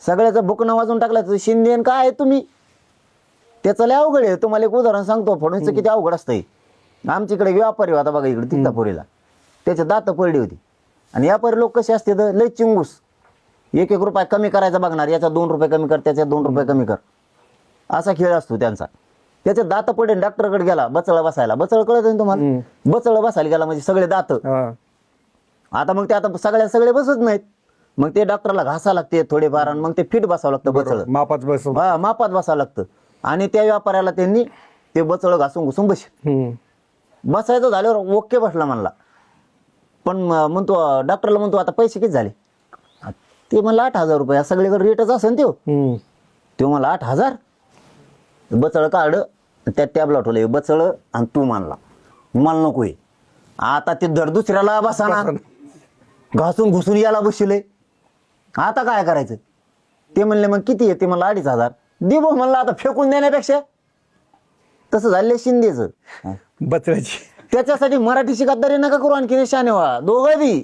सगळ्याचं बुकणं वाजून टाकलं. शिंदे काय आहे तुम्ही, त्याचं लय अवघड आहे. तुम्हाला एक उदाहरण सांगतो, फडणवीसचं किती अवघड असतंय. आमच्याकडे व्यापारी होता बघा इकडे तिथापुरीला, त्याचे दात पडली होती. आणि व्यापारी लोक कसे असते तर लय चिंगूस, 1-1 रुपया कमी करायचा बघणार, याचा 2 रुपये कमी कर, त्याच्या 2 रुपये कमी कर, असा खेळ असतो त्यांचा. त्याचे दात पडले, डॉक्टरकडे गेला बचळ बसायला. बचळ कळत ना तुम्हाला, बचळ बसायला गेला म्हणजे सगळे दात. आता मग ते आता सगळे बसत नाहीत, मग ते डॉक्टरला घासा लागते थोडेफार, आणि मग ते फिट बसावं लागतं बचळ, मापात बस. हा मापात बसावं लागतं. आणि त्या व्यापाऱ्याला त्यांनी ते बचळ घासून घुसून बसायचं झाल्यावर ओके बसला म्हणला. पण म्हणतो डॉक्टरला, म्हणतो आता पैसे किती झाले. ते म्हणलं 8,000 रुपये, सगळीकडे रेटच असेल तो म्हणला 8,000. बचळ काढ, त्या टॅबला ठेवलं बचळ, आणि तू मानला मला नकोय. आता ते दर दुसऱ्याला बसाना, घासून घुसून याला बसले. आता काय करायचं. ते म्हणले मग किती आहे, ते म्हणलं 2,500. देबो म्हणलं आता फेकून देण्यापेक्षा. तसं झाले शिंदेचं बचळ्याची. त्याच्यासाठी मराठी शिकात तरी नका करू, आणखी शाने व्हा दोघं बी.